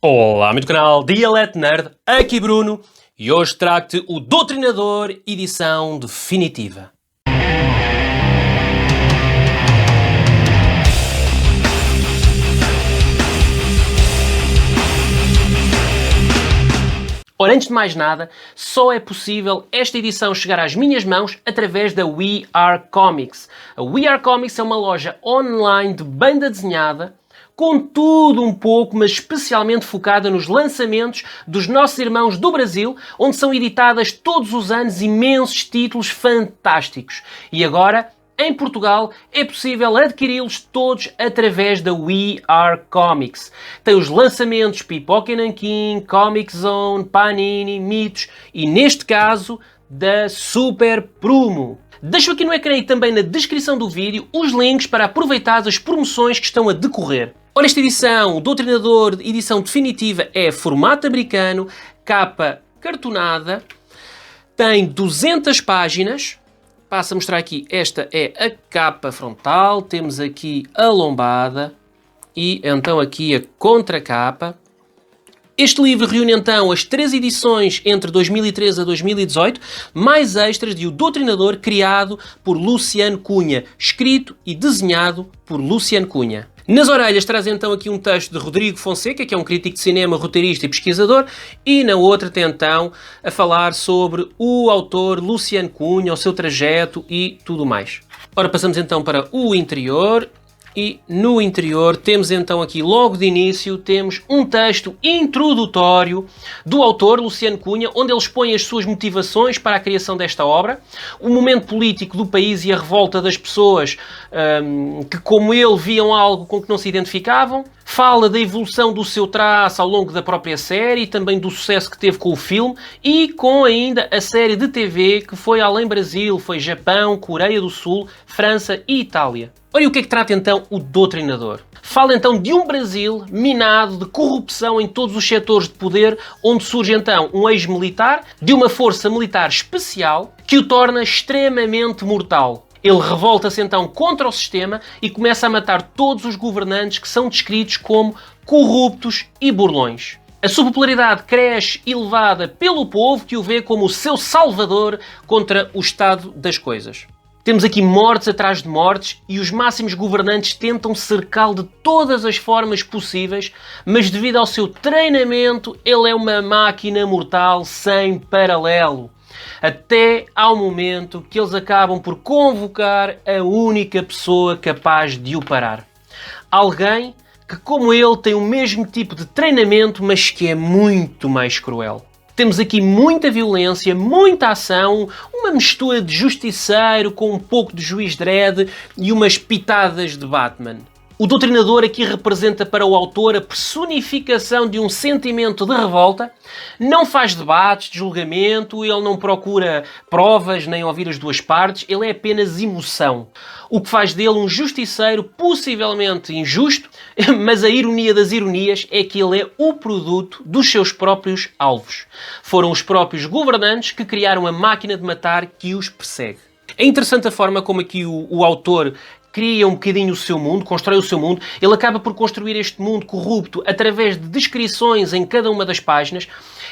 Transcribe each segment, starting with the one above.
Olá, amigo do canal Dialect Nerd, aqui Bruno, e hoje trago-te o Doutrinador edição definitiva. Ora, antes de mais nada, só é possível esta edição chegar às minhas mãos através da We Are Comics. A We Are Comics é uma loja online de banda desenhada, com tudo um pouco, mas especialmente focada nos lançamentos dos nossos irmãos do Brasil, onde são editadas todos os anos imensos títulos fantásticos. E agora, em Portugal, é possível adquiri-los todos através da We Are Comics. Tem os lançamentos Pipoca e Nanquim, Comic Zone, Panini, Mitos e, neste caso, da Super Prumo. Deixo aqui no ecrã e também na descrição do vídeo os links para aproveitar as promoções que estão a decorrer. Ora, esta edição, o Doutrinador edição definitiva, é formato americano, capa cartonada, tem 200 páginas. Passo a mostrar aqui, esta é a capa frontal, temos aqui a lombada e então aqui a contracapa. Este livro reúne então as 3 edições entre 2013 a 2018, mais extras de O Doutrinador, criado por Luciano Cunha, escrito e desenhado por Luciano Cunha. Nas orelhas traz então aqui um texto de Rodrigo Fonseca, que é um crítico de cinema, roteirista e pesquisador, e na outra tem então a falar sobre o autor Luciano Cunha, o seu trajeto e tudo mais. Ora, passamos então para o interior. E no interior temos então aqui, logo de início, temos um texto introdutório do autor, Luciano Cunha, onde ele expõe as suas motivações para a criação desta obra, o momento político do país e a revolta das pessoas que, como ele, viam algo com que não se identificavam. Fala da evolução do seu traço ao longo da própria série e também do sucesso que teve com o filme e com ainda a série de TV que foi além Brasil, foi Japão, Coreia do Sul, França e Itália. Olha o que é que trata então o Doutrinador. Fala então de um Brasil minado de corrupção em todos os setores de poder, onde surge então um ex-militar de uma força militar especial que o torna extremamente mortal. Ele revolta-se então contra o sistema e começa a matar todos os governantes que são descritos como corruptos e burlões. A sua popularidade cresce elevada pelo povo que o vê como o seu salvador contra o estado das coisas. Temos aqui mortes atrás de mortes e os máximos governantes tentam cercá-lo de todas as formas possíveis, mas devido ao seu treinamento, ele é uma máquina mortal sem paralelo. Até ao momento que eles acabam por convocar a única pessoa capaz de o parar. Alguém que, como ele, tem o mesmo tipo de treinamento, mas que é muito mais cruel. Temos aqui muita violência, muita ação, uma mistura de justiceiro com um pouco de juiz Dredd e umas pitadas de Batman. O Doutrinador aqui representa para o autor a personificação de um sentimento de revolta, não faz debates de julgamento, ele não procura provas nem ouvir as duas partes, ele é apenas emoção. O que faz dele um justiceiro possivelmente injusto, mas a ironia das ironias é que ele é o produto dos seus próprios alvos. Foram os próprios governantes que criaram a máquina de matar que os persegue. É interessante a forma como aqui o autor cria um bocadinho o seu mundo, constrói o seu mundo. Ele acaba por construir este mundo corrupto através de descrições em cada uma das páginas.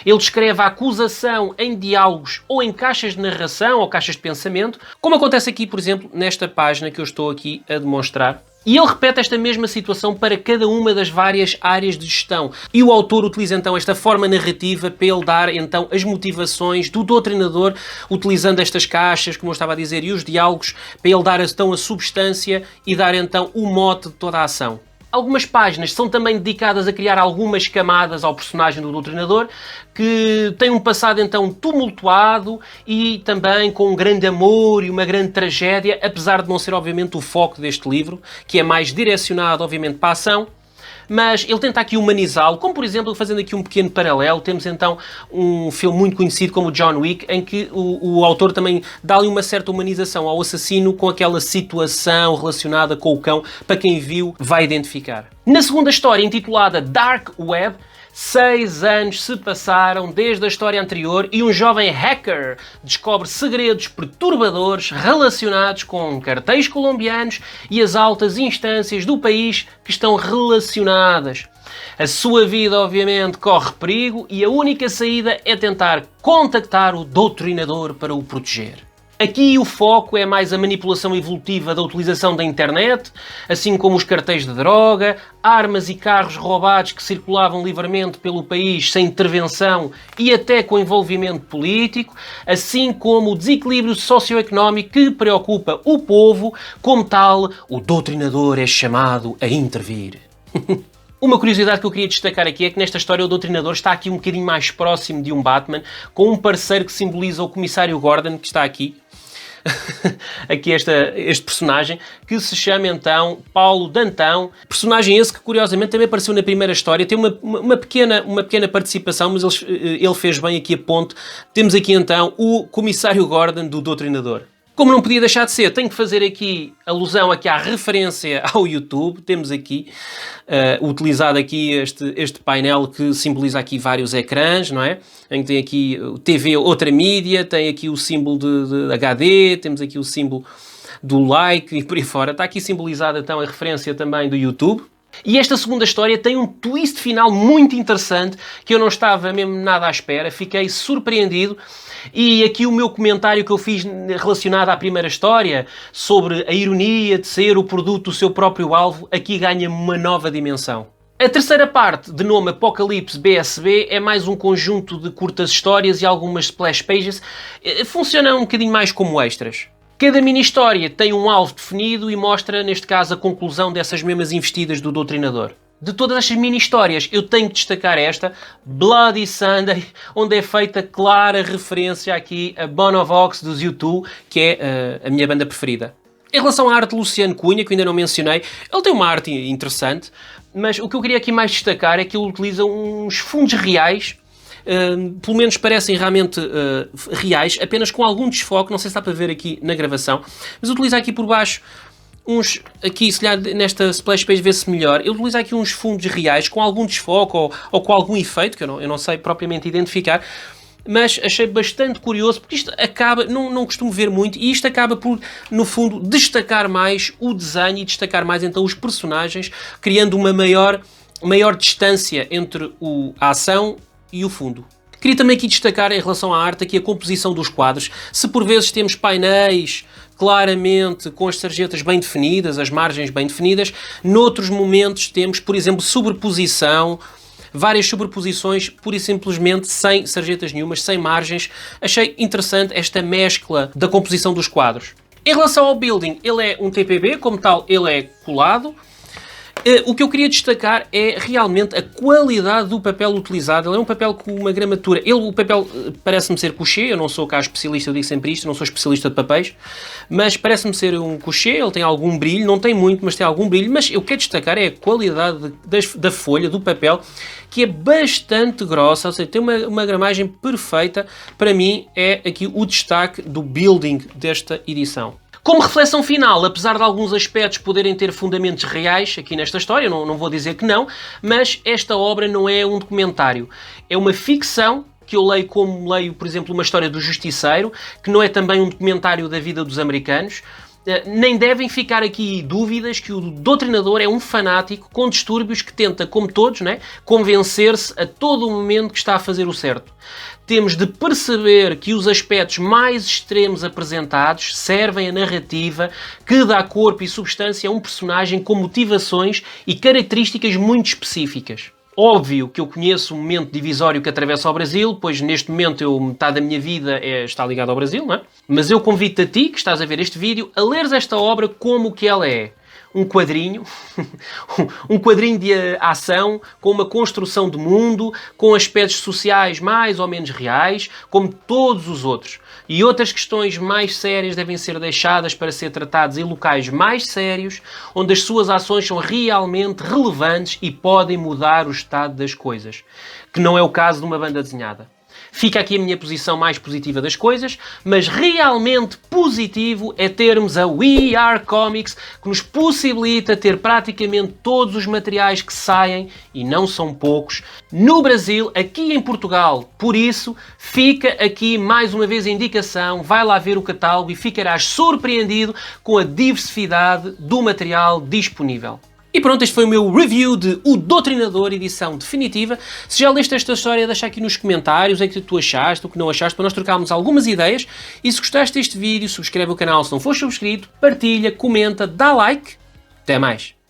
Ele descreve a acusação em diálogos ou em caixas de narração ou caixas de pensamento, como acontece aqui, por exemplo, nesta página que eu estou aqui a demonstrar. E ele repete esta mesma situação para cada uma das várias áreas de gestão. E o autor utiliza então esta forma narrativa para ele dar então as motivações do Doutrinador, utilizando estas caixas, como eu estava a dizer, e os diálogos, para ele dar então a substância e dar então o mote de toda a ação. Algumas páginas são também dedicadas a criar algumas camadas ao personagem do Doutrinador, que tem um passado então tumultuado e também com um grande amor e uma grande tragédia, apesar de não ser obviamente o foco deste livro, que é mais direcionado obviamente para a ação. Mas ele tenta aqui humanizá-lo, como por exemplo, fazendo aqui um pequeno paralelo, temos então um filme muito conhecido como John Wick, em que o autor também dá-lhe uma certa humanização ao assassino com aquela situação relacionada com o cão, para quem viu vai identificar. Na segunda história, intitulada Dark Web, 6 anos se passaram desde a história anterior e um jovem hacker descobre segredos perturbadores relacionados com cartéis colombianos e as altas instâncias do país que estão relacionadas. A sua vida, obviamente, corre perigo e a única saída é tentar contactar o doutrinador para o proteger. Aqui o foco é mais a manipulação evolutiva da utilização da internet, assim como os cartéis de droga, armas e carros roubados que circulavam livremente pelo país sem intervenção e até com envolvimento político, assim como o desequilíbrio socioeconómico que preocupa o povo, como tal, o doutrinador é chamado a intervir. Uma curiosidade que eu queria destacar aqui é que nesta história o doutrinador está aqui um bocadinho mais próximo de um Batman, com um parceiro que simboliza o comissário Gordon, que está aqui. Aqui este personagem, que se chama então Paulo Dantão. Personagem esse que curiosamente também apareceu na primeira história, tem uma pequena participação, mas ele fez bem aqui a ponte. Temos aqui então o comissário Gordon do doutrinador. Como não podia deixar de ser, tenho que fazer aqui alusão aqui à referência ao YouTube. Temos aqui, utilizado aqui este painel que simboliza aqui vários ecrãs, não é? Tem aqui o TV, outra mídia, tem aqui o símbolo de HD, temos aqui o símbolo do like e por aí fora. Está aqui simbolizada então a referência também do YouTube. E esta segunda história tem um twist final muito interessante que eu não estava mesmo nada à espera, fiquei surpreendido. E aqui o meu comentário que eu fiz relacionado à primeira história sobre a ironia de ser o produto do seu próprio alvo, aqui ganha uma nova dimensão. A terceira parte, de nome Apocalipse BSB, é mais um conjunto de curtas histórias e algumas splash pages. Funciona um bocadinho mais como extras. Cada mini-história tem um alvo definido e mostra, neste caso, a conclusão dessas mesmas investidas do doutrinador. De todas estas mini-histórias, eu tenho que destacar esta, Bloody Sunday, onde é feita clara referência aqui a Bonovox dos U2, que é a minha banda preferida. Em relação à arte de Luciano Cunha, que ainda não mencionei, ele tem uma arte interessante, mas o que eu queria aqui mais destacar é que ele utiliza uns fundos reais, pelo menos parecem realmente reais, apenas com algum desfoque, não sei se dá para ver aqui na gravação, mas utiliza aqui por baixo uns, aqui se calhar nesta splash page vê-se melhor, eu utilizo aqui uns fundos reais com algum desfoque ou com algum efeito, que eu não sei propriamente identificar, mas achei bastante curioso, porque isto acaba, não costumo ver muito, e isto acaba por, no fundo, destacar mais o desenho e destacar mais então os personagens, criando uma maior distância entre a ação e o fundo. Queria também aqui destacar em relação à arte aqui a composição dos quadros. Se por vezes temos painéis claramente com as sarjetas bem definidas, as margens bem definidas, noutros momentos temos, por exemplo, sobreposição, várias sobreposições, pura e simplesmente sem sarjetas nenhumas, sem margens. Achei interessante esta mescla da composição dos quadros. Em relação ao building, ele é um TPB, como tal ele é colado. O que eu queria destacar é realmente a qualidade do papel utilizado. Ele é um papel com uma gramatura. O papel parece-me ser couché, eu não sou cá especialista, eu digo sempre isto, eu não sou especialista de papéis, mas parece-me ser um couché, ele tem algum brilho, não tem muito, mas tem algum brilho. Mas eu quero destacar é a qualidade da folha, do papel, que é bastante grossa, ou seja, tem uma gramagem perfeita. Para mim é aqui o destaque do building desta edição. Como reflexão final, apesar de alguns aspectos poderem ter fundamentos reais aqui nesta história, não vou dizer que não, mas esta obra não é um documentário. É uma ficção que eu leio como leio, por exemplo, uma história do Justiceiro, que não é também um documentário da vida dos americanos. Nem devem ficar aqui dúvidas que o doutrinador é um fanático com distúrbios que tenta, como todos, convencer-se a todo o momento que está a fazer o certo. Temos de perceber que os aspectos mais extremos apresentados servem à narrativa que dá corpo e substância a um personagem com motivações e características muito específicas. Óbvio que eu conheço um momento divisório que atravessa o Brasil, pois neste momento metade da minha vida está ligada ao Brasil, não é? Mas eu convido-te a ti, que estás a ver este vídeo, a leres esta obra como o que ela é. Um quadrinho, um quadrinho de ação, com uma construção de mundo, com aspectos sociais mais ou menos reais, como todos os outros. E outras questões mais sérias devem ser deixadas para ser tratadas em locais mais sérios, onde as suas ações são realmente relevantes e podem mudar o estado das coisas, que não é o caso de uma banda desenhada. Fica aqui a minha posição mais positiva das coisas, mas realmente positivo é termos a We Are Comics, que nos possibilita ter praticamente todos os materiais que saem, e não são poucos, no Brasil, aqui em Portugal. Por isso, fica aqui mais uma vez a indicação, vai lá ver o catálogo e ficarás surpreendido com a diversidade do material disponível. E pronto, este foi o meu review de O Doutrinador, edição definitiva. Se já leste esta história, deixa aqui nos comentários o que tu achaste, o que não achaste, para nós trocarmos algumas ideias. E se gostaste deste vídeo, subscreve o canal se não for subscrito, partilha, comenta, dá like. Até mais!